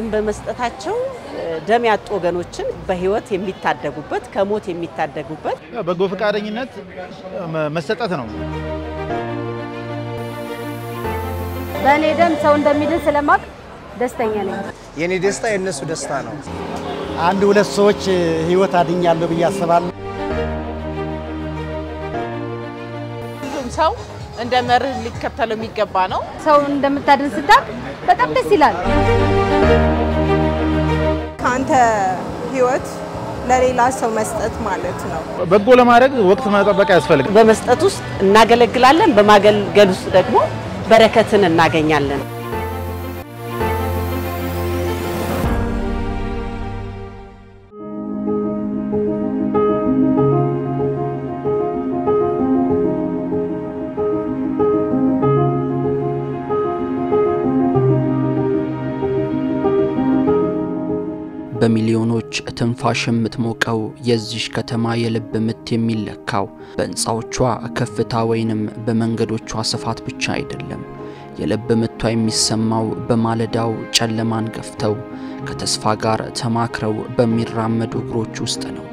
ደም በመስጠታቸው ደም ያጡ ወገኖችን በህይወት የሚታደጉበት ከሞት የሚታደጉበት በጎ ፈቃደኝነት መሰጠት ነው። በኔ ደም ሰው እንደሚድን ስለማቅ ደስተኛ ነኝ። የኔ ደስታ የነሱ ደስታ ነው። አንድ ሁለት ሰዎች ህይወት አድኛለሁ በያስባለሁ። ሰው እንደመርህ ሊከተለው የሚገባ ነው። ሰው እንደምታድን ስታቅ በጣም ደስ ይላል። ካንተ ህይወት ለሌላ ሰው መስጠት ማለት ነው። በጎ ለማድረግ ወቅት መጠበቅ ያስፈልጋል። በመስጠት ውስጥ እናገለግላለን በማገልገል ውስጥ ደግሞ በረከትን እናገኛለን። በሚሊዮኖች ትንፋሽ የምትሞቀው የዚህ ከተማ የልብ ምት የሚለካው በእንጻዎቿ ከፍታ ወይንም በመንገዶቿ ስፋት ብቻ አይደለም። የልብ ምቷ የሚሰማው በማለዳው ጨለማን ገፍተው ከተስፋ ጋር ተማክረው በሚራመዱ እግሮች ውስጥ ነው።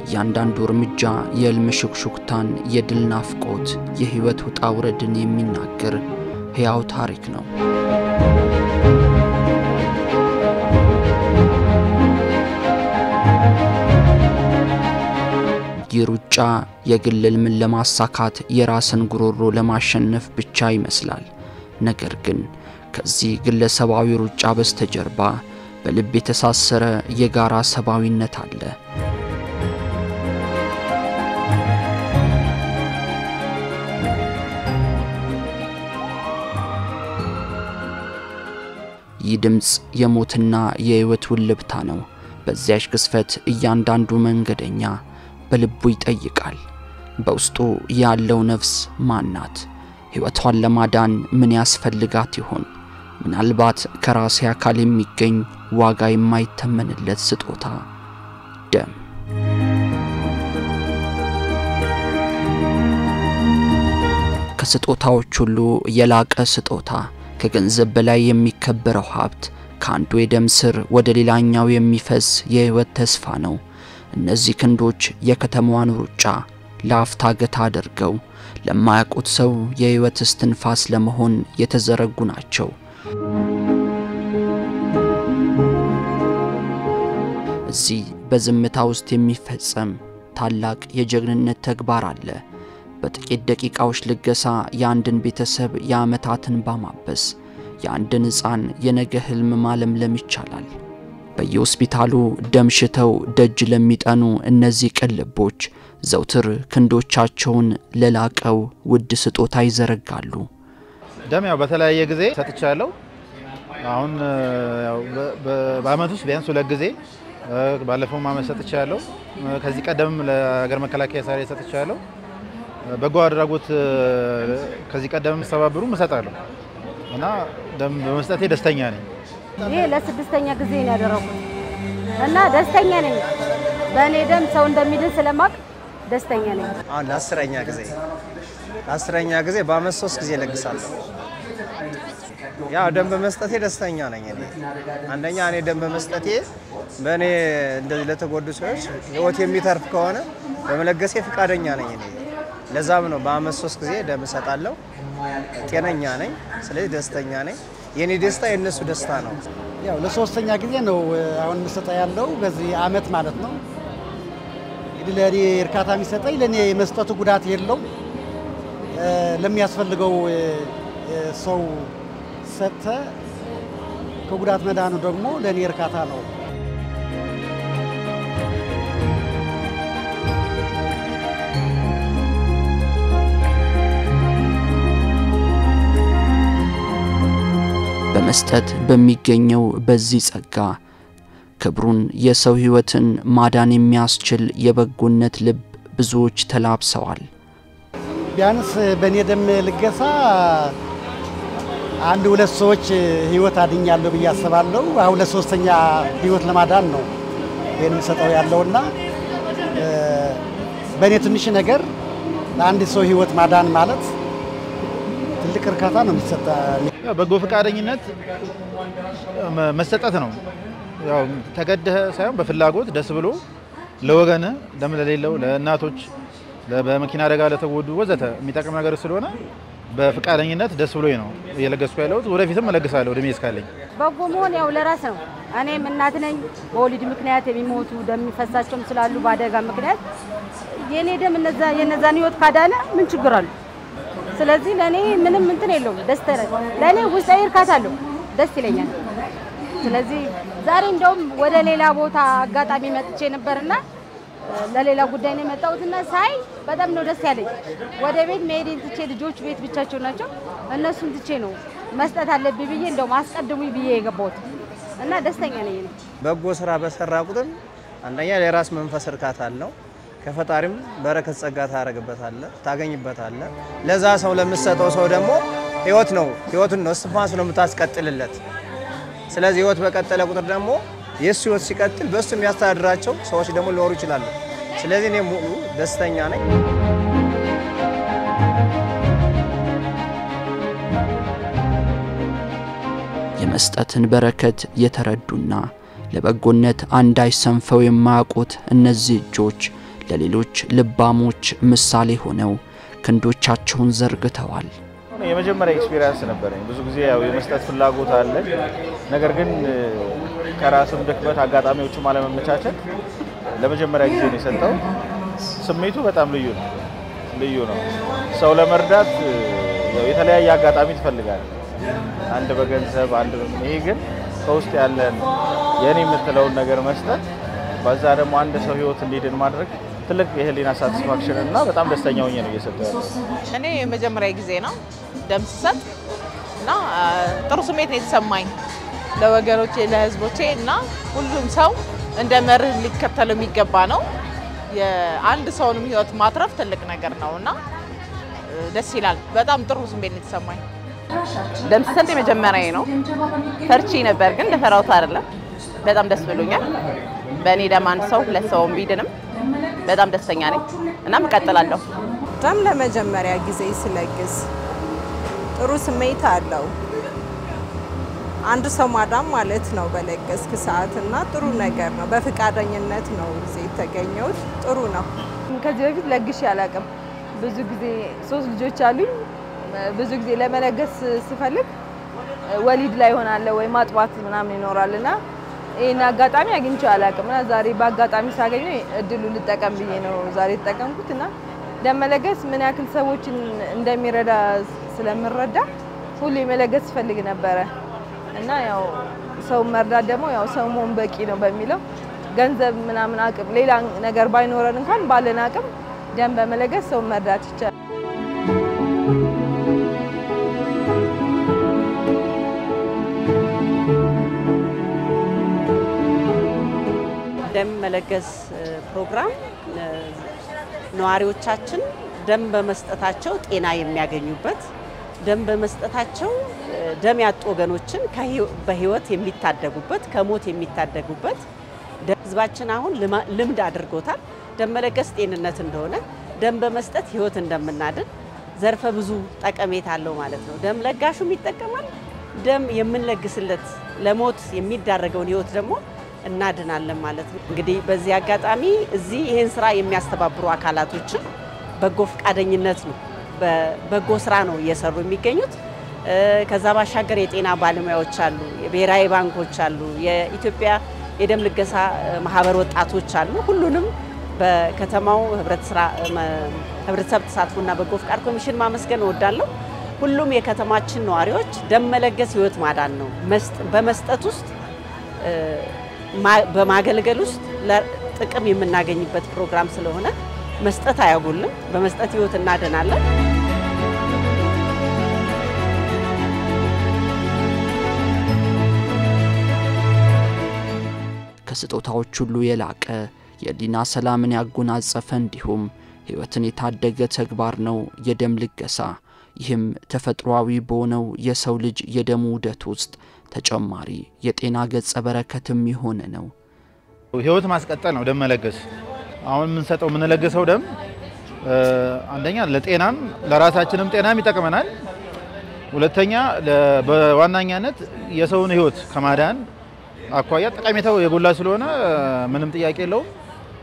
እያንዳንዱ እርምጃ የህልም ሽክሽክታን፣ የድል ናፍቆት፣ የህይወት ውጣ ውረድን የሚናገር ሕያው ታሪክ ነው። ይሩጫ የግል ህልምን ለማሳካት የራስን ጉሮሮ ለማሸነፍ ብቻ ይመስላል። ነገር ግን ከዚህ ግለሰባዊ ሩጫ በስተጀርባ በልብ የተሳሰረ የጋራ ሰባዊነት አለ። ይህ ድምጽ የሞትና የህይወት ውልብታ ነው። በዚያች ግዝፈት እያንዳንዱ መንገደኛ በልቡ ይጠይቃል። በውስጡ ያለው ነፍስ ማናት? ህይወቷን ለማዳን ምን ያስፈልጋት ይሆን? ምናልባት ከራሴ አካል የሚገኝ ዋጋ የማይተመንለት ስጦታ ደም። ከስጦታዎች ሁሉ የላቀ ስጦታ፣ ከገንዘብ በላይ የሚከበረው ሀብት፣ ከአንዱ የደም ስር ወደ ሌላኛው የሚፈስ የህይወት ተስፋ ነው። እነዚህ ክንዶች የከተማዋን ሩጫ ለአፍታ ገታ አድርገው ለማያውቁት ሰው የህይወት እስትንፋስ ለመሆን የተዘረጉ ናቸው። እዚህ በዝምታ ውስጥ የሚፈጸም ታላቅ የጀግንነት ተግባር አለ። በጥቂት ደቂቃዎች ልገሳ የአንድን ቤተሰብ የዓመታትን ባማበስ የአንድን ሕፃን የነገ ህልም ማለምለም ይቻላል። በየሆስፒታሉ ደምሽተው ደጅ ለሚጠኑ እነዚህ ቅልቦች ዘውትር ክንዶቻቸውን ለላቀው ውድ ስጦታ ይዘረጋሉ። ደም ያው በተለያየ ጊዜ ሰጥቻለሁ። አሁን ያው በአመት ውስጥ ቢያንስ 2 ጊዜ ባለፈው ማመት ሰጥቻለሁ። ከዚህ ቀደም ለሀገር መከላከያ ሰራዊት ሰጥቻለሁ። በጎ አድራጎት ከዚህ ቀደም ሰባብሩ መሰጣለሁ እና ደም በመስጠቴ ደስተኛ ነኝ። ይሄ ለስድስተኛ ጊዜ ነው ያደረኩት እና ደስተኛ ነኝ። በእኔ ደም ሰው እንደሚድን ስለማቅ ደስተኛ ነኝ። ለአስረኛ ጊዜ በአመት 3 ጊዜ ለግሳለሁ። ያው ደም በመስጠቴ ደስተኛ ነኝ። አንደኛ እኔ ደም በመስጠቴ በእኔ እንደዚህ ለተጎዱ ሰዎች ህይወት የሚተርፍ ከሆነ በመለገሴ ፍቃደኛ ነኝ። ለዛም ነው በአመት 3 ጊዜ ደም ሰጣለሁ። ጤነኛ ነኝ። ስለዚህ ደስተኛ ነኝ። የኔ ደስታ የነሱ ደስታ ነው። ያው ለሶስተኛ ጊዜ ነው አሁን መስጠት ያለው በዚህ አመት ማለት ነው። ለኔ እርካታ የሚሰጠኝ ለኔ መስጠቱ ጉዳት የለው ለሚያስፈልገው ሰው ሰጠ ከጉዳት መዳኑ ደግሞ ለኔ እርካታ ነው። በመስጠት በሚገኘው በዚህ ጸጋ ክብሩን የሰው ህይወትን ማዳን የሚያስችል የበጎነት ልብ ብዙዎች ተላብሰዋል። ቢያንስ በኔ ደም ልገሳ አንድ ሁለት ሰዎች ህይወት አድኛለሁ በያስባለሁ። አሁን ለሶስተኛ ህይወት ለማዳን ነው የኔም ሰጠው ያለውና በኔ ትንሽ ነገር ለአንድ ሰው ህይወት ማዳን ማለት ትልቅ እርካታ ነው የሚሰጠው። ያው በጎ ፈቃደኝነት መሰጠት ነው። ያው ተገደህ ሳይሆን በፍላጎት ደስ ብሎ ለወገነ ደም ለሌለው ለእናቶች በመኪና አደጋ ለተጎዱ ወዘተ የሚጠቅም ነገር ስለሆነ በፈቃደኝነት ደስ ብሎኝ ነው እየለገስኩ ያለሁት። ወደፊትም እለግሳለሁ እድሜ እስካለኝ። በጎ መሆን ያው ለራስ ነው። እኔም እናት ነኝ። በወሊድ ምክንያት የሚሞቱ ደም የሚፈሳቸውም ስላሉ በአደጋ ምክንያት የኔ ደም የነዛን ህይወት ካዳነ ምን ችግር አለው? ስለዚህ ለኔ ምንም እንትን የለውም። ደስ ለኔ ውስጣዊ እርካታ አለው። ደስ ይለኛል። ስለዚህ ዛሬ እንደውም ወደ ሌላ ቦታ አጋጣሚ መጥቼ ነበርና ለሌላ ጉዳይ ነው የመጣሁትና ሳይ በጣም ነው ደስ ያለኝ። ወደ ቤት መሄድን ትቼ ልጆች ቤት ብቻቸው ናቸው እነሱን ትቼ ነው መስጠት አለብኝ ብዬ እንደውም አስቀድሙኝ ብዬ የገባሁት እና ደስተኛ ነኝ። በጎ ስራ በሰራ ቁጥር አንደኛ ለራስ መንፈስ እርካታ አለው። ከፈጣሪም በረከት ጸጋ ታገኝበታለህ። ለዛ ሰው ለምትሰጠው ሰው ደግሞ ህይወቱን ነው እስትንፋስ ነው የምታስቀጥልለት። ስለዚህ ህይወት በቀጠለ ቁጥር ደግሞ የሱ ህይወት ሲቀጥል በሱ የሚያስተዳድራቸው ሰዎች ደግሞ ሊኖሩ ይችላሉ። ስለዚህ እኔ ሙሉ ደስተኛ ነኝ። የመስጠትን በረከት የተረዱና ለበጎነት አንዳች ሰንፈው የማያውቁት እነዚህ እጆች ለሌሎች ልባሞች ምሳሌ ሆነው ክንዶቻቸውን ዘርግተዋል። የመጀመሪያ ኤክስፒሪያንስ ነበረኝ። ብዙ ጊዜ ያው የመስጠት ፍላጎት አለ። ነገር ግን ከራስም ድክመት አጋጣሚዎችም አለመመቻቸት ለመጀመሪያ ጊዜ ነው የሰጠው። ስሜቱ በጣም ልዩ ነው። ሰው ለመርዳት ያው የተለያየ አጋጣሚ ትፈልጋለህ። አንድ በገንዘብ አንድ ይሄ ግን ከውስጥ ያለን የኔ የምትለውን ነገር መስጠት በዛ ደግሞ አንድ ሰው ህይወት እንዲድን ማድረግ ትልቅ የህሊና ሳቲስፋክሽን እና በጣም ደስተኛ ሆኜ ነው እየሰጠው። እኔ የመጀመሪያ ጊዜ ነው ደም ስሰጥ እና ጥሩ ስሜት ነው የተሰማኝ ለወገኖቼ ለህዝቦቼ እና ሁሉም ሰው እንደ መርህ ሊከተለው የሚገባ ነው። የአንድ ሰውንም ህይወት ማትረፍ ትልቅ ነገር ነውና ደስ ይላል። በጣም ጥሩ ስሜት ነው የተሰማኝ። ደም ስሰጥ የመጀመሪያዬ ነው። ፈርቼ ነበር ግን ለፈራውት አይደለም። በጣም ደስ ብሎኛል። በእኔ ደም አንድ ሰው ሁለት ሰውም ቢድንም በጣም ደስተኛ ነኝ እና እቀጥላለሁ። ደም ለመጀመሪያ ጊዜ ስለግስ ጥሩ ስሜት አለው። አንድ ሰው ማዳም ማለት ነው በለገስክ ሰዓትና ጥሩ ነገር ነው። በፍቃደኝነት ነው እዚህ የተገኘው። ጥሩ ነው። ከዚህ በፊት ለግሽ ያላቀም ብዙ ጊዜ 3 ልጆች አሉኝ። ብዙ ጊዜ ለመለገስ ስፈልግ ወሊድ ላይ ሆናለ ወይ ማጥባት ምናምን ይኖራልና ይሄን አጋጣሚ አግኝቼ አላቀምና ዛሬ በአጋጣሚ ሳገኘው እድሉን ልጠቀም ብዬ ነው ዛሬ ተጠቀምኩትና ደም መለገስ ምን ያክል ሰዎችን እንደሚረዳ ስለምረዳ ሁሌ መለገስ ፈልግ ነበር እና ያው ሰው መርዳት ደግሞ ያው ሰው መሆን በቂ ነው በሚለው ገንዘብ ምናምን አቅም ሌላ ነገር ባይኖረን እንኳን ባለን አቅም ደም በመለገስ ሰው መርዳት ይቻላል። ደም መለገስ ፕሮግራም ነዋሪዎቻችን ደም በመስጠታቸው ጤና የሚያገኙበት ደም በመስጠታቸው ደም ያጡ ወገኖችን በህይወት የሚታደጉበት ከሞት የሚታደጉበት ህዝባችን አሁን ልምድ አድርጎታል። ደም መለገስ ጤንነት እንደሆነ ደም በመስጠት ህይወት እንደምናድን ዘርፈ ብዙ ጠቀሜታ አለው ማለት ነው። ደም ለጋሹም ይጠቀማል። ደም የምንለግስለት ለሞት የሚዳረገውን ህይወት ደግሞ እናድናለን ማለት ነው። እንግዲህ በዚህ አጋጣሚ እዚህ ይሄን ስራ የሚያስተባብሩ አካላቶችን በጎ ፈቃደኝነት ነው በጎ ስራ ነው እየሰሩ የሚገኙት። ከዛ ባሻገር የጤና ባለሙያዎች አሉ፣ የብሔራዊ ባንኮች አሉ፣ የኢትዮጵያ የደም ልገሳ ማህበር ወጣቶች አሉ። ሁሉንም በከተማው ህብረተሰብ ተሳትፎና በጎ ፍቃድ ኮሚሽን ማመስገን እወዳለሁ። ሁሉም የከተማችን ነዋሪዎች ደም መለገስ ህይወት ማዳን ነው። በመስጠት ውስጥ በማገልገል ውስጥ ለጥቅም የምናገኝበት ፕሮግራም ስለሆነ መስጠት አያጎልም። በመስጠት ህይወት እናድናለን። ከስጦታዎች ሁሉ የላቀ የህሊና ሰላምን ያጎናጸፈ እንዲሁም ህይወትን የታደገ ተግባር ነው የደም ልገሳ። ይህም ተፈጥሯዊ በሆነው የሰው ልጅ የደም ውደት ውስጥ ተጨማሪ የጤና ገጸ በረከትም የሆነ ነው። ህይወት ማስቀጠል ነው ደም መለገስ። አሁን የምንለግሰው ደም አንደኛ ለጤናም ለራሳችንም ጤናም ይጠቅመናል። ሁለተኛ በዋናኛነት የሰውን ህይወት ከማዳን አኳያ ጠቃሚታው የጎላ ስለሆነ ምንም ጥያቄ የለውም።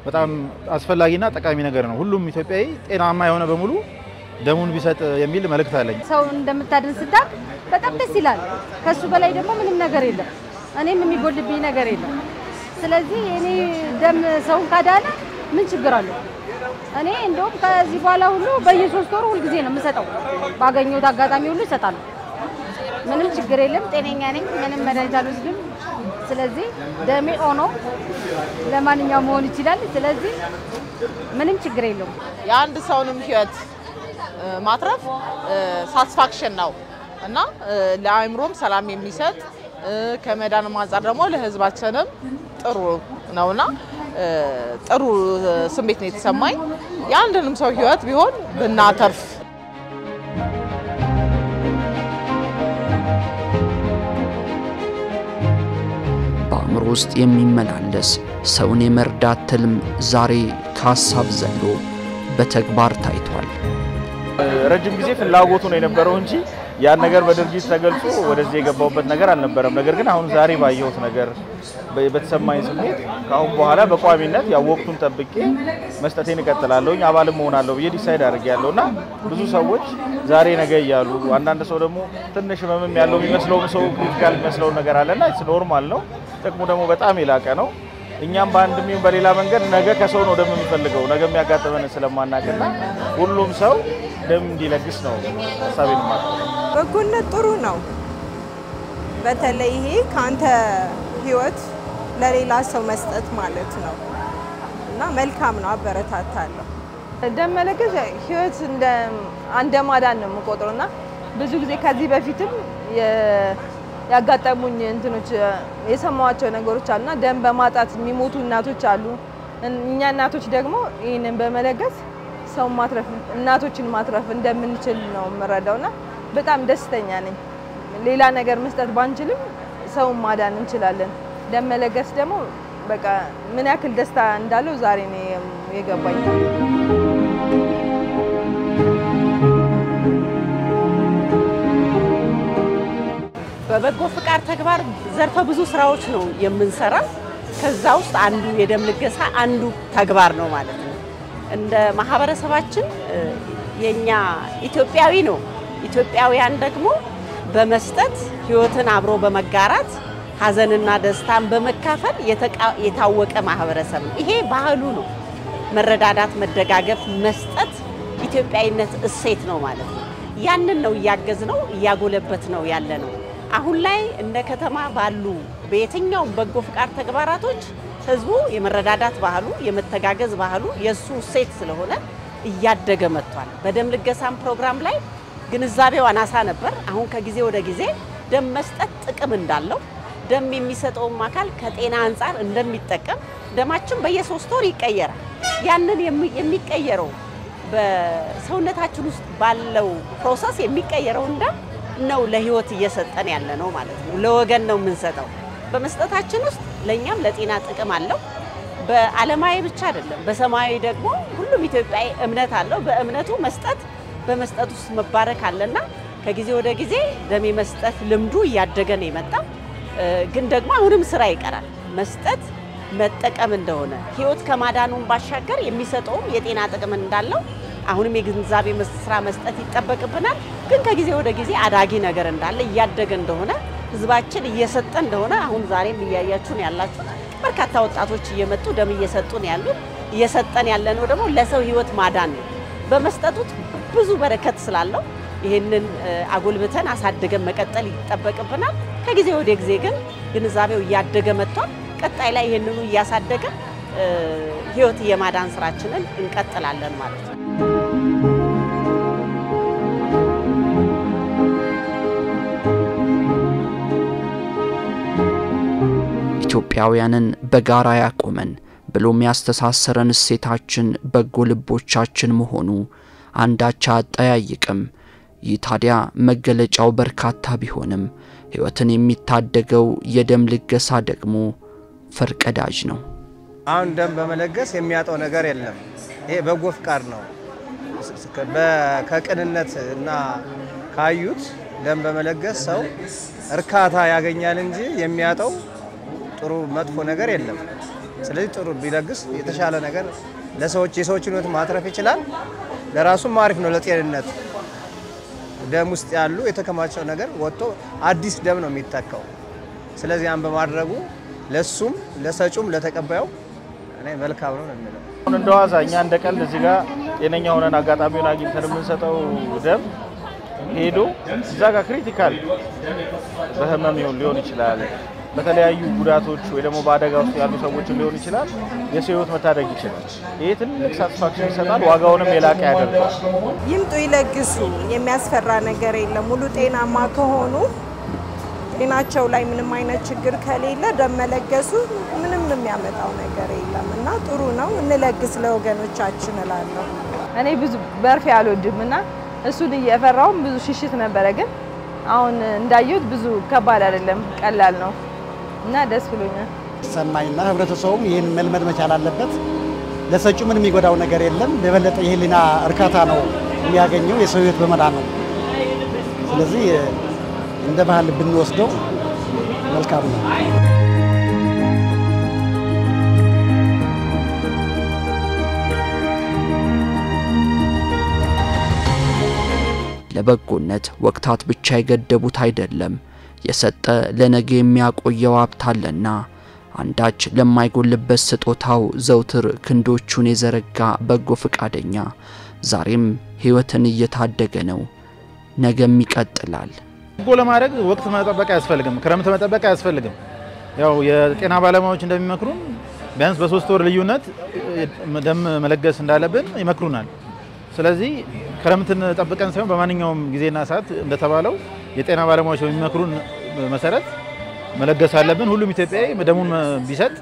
በጣም አስፈላጊና ጠቃሚ ነገር ነው። ሁሉም ኢትዮጵያዊ ጤናማ የሆነ በሙሉ ደሙን ቢሰጥ የሚል መልእክት አለኝ። ሰው እንደምታድን ስታቅ በጣም ደስ ይላል። ከሱ በላይ ደግሞ ምንም ነገር የለም። እኔም የሚጎልብኝ ነገር የለም። ስለዚህ እኔ ደም ሰውን ካዳነ ምን ችግር አለው? እኔ እንደውም ከዚህ በኋላ ሁሉ በየ3 ወሩ ሁሉ ጊዜ ነው የምሰጠው። ባገኘሁት አጋጣሚ ሁሉ እሰጣለሁ። ምንም ችግር የለም። ጤነኛ ነኝ። ምንም መድኃኒት አልወስድም። ስለዚህ ደሜ ኦኖ ለማንኛውም መሆን ይችላል። ስለዚህ ምንም ችግር የለውም። የአንድ ሰውንም ህይወት ማትረፍ ሳቲስፋክሽን ነው እና ለአእምሮም ሰላም የሚሰጥ ከመዳን አንፃር ደግሞ ለህዝባችንም ጥሩ ነውና ጥሩ ስሜት ነው የተሰማኝ። የአንድንም ሰው ህይወት ቢሆን ብናተርፍ በአእምሮ ውስጥ የሚመላለስ ሰውን የመርዳት ትልም ዛሬ ከሀሳብ ዘሎ በተግባር ታይቷል። ረጅም ጊዜ ፍላጎቱ ነው የነበረው እንጂ ያን ነገር በድርጅት ተገልጾ ወደዚህ የገባውበት ነገር አልነበረም። ነገር ግን አሁን ዛሬ ባየሁት ነገር በተሰማኝ ስሜት ካሁን በኋላ በቋሚነት ያው ወቅቱን ጠብቄ መስጠቴን እቀጥላለሁኝ አባልም ሆናለሁ ብዬ ዲሳይድ አድርጌያለሁና ብዙ ሰዎች ዛሬ ነገ እያሉ አንዳንድ ሰው ደግሞ ትንሽ ህመምም ያለው የሚመስለው ሰው ክሪቲካል የሚመስለው ነገር አለና እሱ ኖርማል ነው። ጥቅሙ ደግሞ በጣም የላቀ ነው። እኛም በአንድም ይሁን በሌላ መንገድ ነገ ከሰው ነው ደም የሚፈልገው ነገ የሚያጋጥመን ስለማናውቅና ሁሉም ሰው ደም እንዲለግስ ነው ሐሳቤን ማቀርበው። በጎነት ጥሩ ነው። በተለይ ይሄ ካንተ ህይወት ለሌላ ሰው መስጠት ማለት ነው እና መልካም ነው። አበረታታለሁ። ደም መለገስ ህይወት እንደ ማዳን ነው የምቆጥረውና ብዙ ጊዜ ከዚህ በፊትም ያጋጠሙኝ እንትኖች የሰማዋቸው ነገሮች አሉና ደም በማጣት የሚሞቱ እናቶች አሉ። እኛ እናቶች ደግሞ ይሄንን በመለገስ ሰው ማትረፍ እናቶችን ማትረፍ እንደምንችል ነው የምረዳውና በጣም ደስተኛ ነኝ። ሌላ ነገር መስጠት ባንችልም ሰው ማዳን እንችላለን። ደም መለገስ ደግሞ በቃ ምን ያክል ደስታ እንዳለው ዛሬ ነው የገባኝ። በበጎ ፍቃድ ተግባር ዘርፈ ብዙ ስራዎች ነው የምንሰራ። ከዛ ውስጥ አንዱ የደም ልገሳ አንዱ ተግባር ነው ማለት ነው። እንደ ማህበረሰባችን የኛ ኢትዮጵያዊ ነው። ኢትዮጵያውያን ደግሞ በመስጠት ህይወትን አብሮ በመጋራት ሀዘንና ደስታን በመካፈል የታወቀ ማህበረሰብ ነው። ይሄ ባህሉ ነው። መረዳዳት፣ መደጋገፍ፣ መስጠት ኢትዮጵያዊነት እሴት ነው ማለት ነው። ያንን ነው እያገዝነው እያጎለበትነው ያለ ነው። አሁን ላይ እንደ ከተማ ባሉ በየትኛው በጎ ፍቃድ ተግባራቶች ህዝቡ የመረዳዳት ባህሉ የመተጋገዝ ባህሉ የሱ እሴት ስለሆነ እያደገ መጥቷል። በደም ልገሳም ፕሮግራም ላይ ግንዛቤው አናሳ ነበር። አሁን ከጊዜ ወደ ጊዜ ደም መስጠት ጥቅም እንዳለው ደም የሚሰጠውም አካል ከጤና አንፃር እንደሚጠቀም ደማችን በየ3 ወር ይቀየራል። ያንን የሚቀየረው በሰውነታችን ውስጥ ባለው ፕሮሰስ የሚቀየረው ደም ነው ለህይወት እየሰጠን ያለ ነው ማለት ነው። ለወገን ነው የምንሰጠው። በመስጠታችን ውስጥ ለኛም ለጤና ጥቅም አለው። በዓለማዊ ብቻ አይደለም፣ በሰማያዊ ደግሞ ሁሉም ኢትዮጵያዊ እምነት አለው። በእምነቱ መስጠት በመስጠት ውስጥ መባረክ አለና ከጊዜ ወደ ጊዜ ደም መስጠት ልምዱ እያደገ ነው የመጣው። ግን ደግሞ አሁንም ስራ ይቀራል። መስጠት መጠቀም እንደሆነ ህይወት ከማዳኑን ባሻገር የሚሰጠው የጤና ጥቅም እንዳለው አሁንም የግንዛቤ ስራ መስጠት ይጠበቅብናል። ግን ከጊዜ ወደ ጊዜ አዳጊ ነገር እንዳለ እያደገ እንደሆነ ህዝባችን እየሰጠ እንደሆነ አሁን ዛሬም እያያችሁን ያላችሁ በርካታ ወጣቶች እየመጡ ደም እየሰጡን ያሉት እየሰጠን ያለነው ደግሞ ለሰው ህይወት ማዳን ነው። በመስጠቱት ብዙ በረከት ስላለው ይሄንን አጎልብተን አሳድገን መቀጠል ይጠበቅብናል። ከጊዜ ወደ ጊዜ ግን ግንዛቤው እያደገ መጥቷል። ቀጣይ ላይ ይሄንኑ እያሳደገን ህይወት የማዳን ስራችንን እንቀጥላለን ማለት ነው። ኢትዮጵያውያንን በጋራ ያቆመን ብሎም ያስተሳሰረን እሴታችን በጎ ልቦቻችን መሆኑ አንዳች አጠያይቅም። ይህ ታዲያ መገለጫው በርካታ ቢሆንም ህይወትን የሚታደገው የደም ልገሳ ደግሞ ፈርቀዳጅ ነው። አሁን ደም በመለገስ የሚያጣው ነገር የለም። ይሄ በጎ ፍቃድ ነው። ከቅንነት እና ካዩት ደም በመለገስ ሰው እርካታ ያገኛል እንጂ የሚያጣው ጥሩ መጥፎ ነገር የለም። ስለዚህ ጥሩ ቢለግስ የተሻለ ነገር ለሰዎች የሰዎችን ህይወት ማትረፍ ይችላል። ለራሱም አሪፍ ነው ለጤንነት። ደም ውስጥ ያሉ የተከማቸው ነገር ወጥቶ አዲስ ደም ነው የሚተካው። ስለዚህ ያን በማድረጉ ለሱም ለሰጩም ለተቀባዩ እኔ መልካም ነው የሚለው። እንደዋዛ እኛ እንደ ቀልድ እዚህ ጋር ጤነኛ ሆነን አጋጣሚውን አግኝተን የምንሰጠው ደም ሄዶ እዛ ጋር ክሪቲካል በህመም ሊሆን ይችላል፣ በተለያዩ ጉዳቶች ወይ ደግሞ በአደጋ ውስጥ ያሉ ሰዎች ሊሆን ይችላል፣ የሰው ህይወት መታደግ ይችላል። ይሄ ትልቅ ሳቲስፋክሽን ይሰጣል፣ ዋጋውንም የላቀ ያደርጋል። ይምጡ ይለግሱ፣ የሚያስፈራ ነገር የለም። ሙሉ ጤናማ ከሆኑ ጤናቸው ላይ ምንም አይነት ችግር ከሌለ ደም መለገሱ ምንም የሚያመጣው ነገር የለም እና ጥሩ ነው። እንለግስ ለወገኖቻችን እላለሁ። እኔ ብዙ በርፌ አልወድም እና እሱን እየፈራውም ብዙ ሽሽት ነበረ፣ ግን አሁን እንዳየሁት ብዙ ከባድ አይደለም፣ ቀላል ነው እና ደስ ብሎኛል። ሰማይና ህብረተሰቡም ይህን መልመድ መቻል አለበት። ለሰጩ ምንም የሚጎዳው ነገር የለም። በበለጠ የህሊና እርካታ ነው የሚያገኘው የሰው ህይወት በመዳን ነው። ስለዚህ እንደ ባህል ብንወስደው መልካም ነው። ለበጎነት ወቅታት ብቻ የገደቡት አይደለም። የሰጠ ለነገ የሚያቆየው ሀብት አለና አንዳች ለማይጎልበት ስጦታው ዘውትር ክንዶቹን የዘረጋ በጎ ፈቃደኛ ዛሬም ህይወትን እየታደገ ነው፣ ነገም ይቀጥላል። በጎ ለማድረግ ወቅት መጠበቅ አያስፈልግም፣ ክረምት መጠበቅ አያስፈልግም። ያው የጤና ባለሙያዎች እንደሚመክሩን ቢያንስ በ3 ወር ልዩነት ደም መለገስ እንዳለብን ይመክሩናል። ስለዚህ ክረምትን ጠብቀን ሳይሆን በማንኛውም ጊዜና ሰዓት እንደተባለው የጤና ባለሙያዎች በሚመክሩን መሰረት መለገስ አለብን። ሁሉም ኢትዮጵያዊ ደሙን ቢሰጥ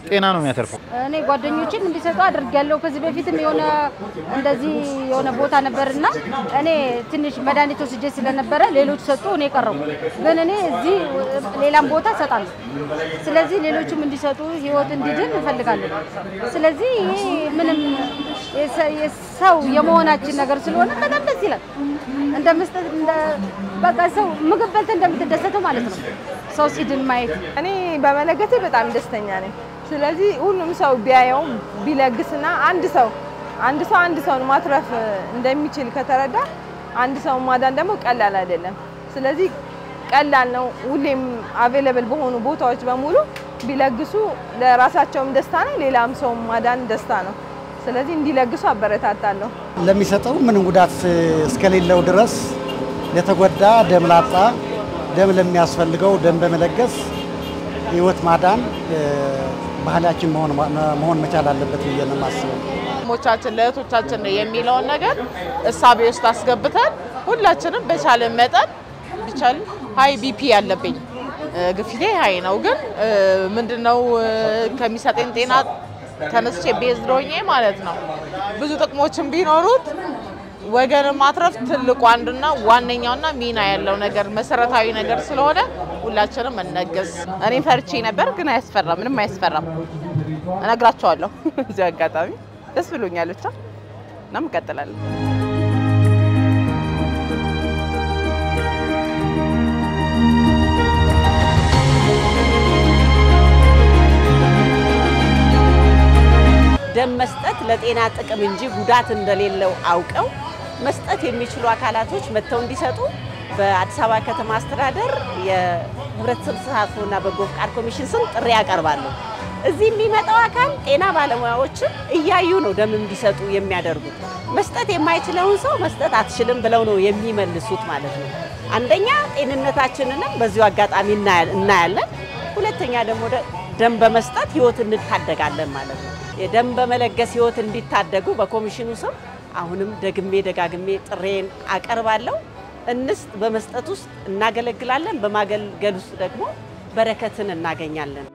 ጤና ነው የሚያተርፈው። እኔ ጓደኞቼም እንዲሰጡ አድርጋለሁ። ከዚህ በፊትም እንደዚህ የሆነ ቦታ ነበርና እኔ ትንሽ መድኃኒት ወስጄ ስለነበረ ሌሎች ሰጡ፣ እኔ ቀረው። ግን እኔ እዚህ ሌላም ቦታ ሰጣለሁ። ስለዚህ ሌሎችም እንዲሰጡ ህይወት እንዲድን እንፈልጋለን። ስለዚህ ይሄ ምንም የሰው የመሆናችን ነገር ስለሆነ በጣም ደስ ይላል። እንደመስጠት በቃ ሰው ምግብ በልተህ እንደምትደሰተው ማለት ነው ሰው ሲድን ማየት። እኔ በመለገሴ በጣም ደስተኛ ነኝ። ስለዚህ ሁሉም ሰው ቢያየው ቢለግስና አንድ ሰውን ማትረፍ እንደሚችል ከተረዳ አንድ ሰው ማዳን ደግሞ ቀላል አይደለም። ስለዚህ ቀላል ነው። ሁሌም አቬሌብል በሆኑ ቦታዎች በሙሉ ቢለግሱ ለራሳቸውም ደስታ ነው፣ ሌላም ሰው ማዳን ደስታ ነው። ስለዚህ እንዲለግሱ አበረታታለሁ። ለሚሰጠው ምንም ጉዳት እስከሌለው ድረስ ለተጎዳ ደም ላጣ ደም ለሚያስፈልገው ደም በመለገስ ህይወት ማዳን ባህላችን መሆን መቻል አለበት ብዬ ነው የማስበው። ሞቻችን ለእህቶቻችን የሚለውን ነገር እሳቤ ውስጥ አስገብተን ሁላችንም በቻለ መጠን ቢቻል ሃይ ቢፒ ያለብኝ ግፊቴ ሃይ ነው፣ ግን ምንድነው ከሚሰጠኝ ጤና ተነስቼ ቤዝዶኜ ማለት ነው ብዙ ጥቅሞችን ቢኖሩት ወገንን ማትረፍ ትልቁ አንዱና ዋነኛውና ሚና ያለው ነገር መሰረታዊ ነገር ስለሆነ ሁላችንም እንነግስ። እኔ ፈርቼ ነበር፣ ግን አያስፈራም፣ ምንም አያስፈራም። እነግራቸዋለሁ። እዚህ አጋጣሚ ደስ ብሎኛል ብቻ እና እንቀጥላለን። ደም መስጠት ለጤና ጥቅም እንጂ ጉዳት እንደሌለው አውቀው መስጠት የሚችሉ አካላቶች መተው እንዲሰጡ በአዲስ አበባ ከተማ አስተዳደር የህብረተሰብ ተሳትፎና በጎ ፍቃድ ኮሚሽን ስም ጥሪ ያቀርባለሁ። እዚህ የሚመጣው አካል ጤና ባለሙያዎችን እያዩ ነው ደም እንዲሰጡ የሚያደርጉት። መስጠት የማይችለውን ሰው መስጠት አትችልም ብለው ነው የሚመልሱት ማለት ነው። አንደኛ ጤንነታችንንም በዚሁ አጋጣሚ እናያለን። ሁለተኛ ደግሞ ደም በመስጠት ህይወት እንታደጋለን ማለት ነው። የደም በመለገስ ህይወት እንዲታደጉ በኮሚሽኑ ስም አሁንም ደጋግሜ ጥሬን አቀርባለሁ። እንስጥ፣ በመስጠት ውስጥ እናገለግላለን፣ በማገልገል ውስጥ ደግሞ በረከትን እናገኛለን።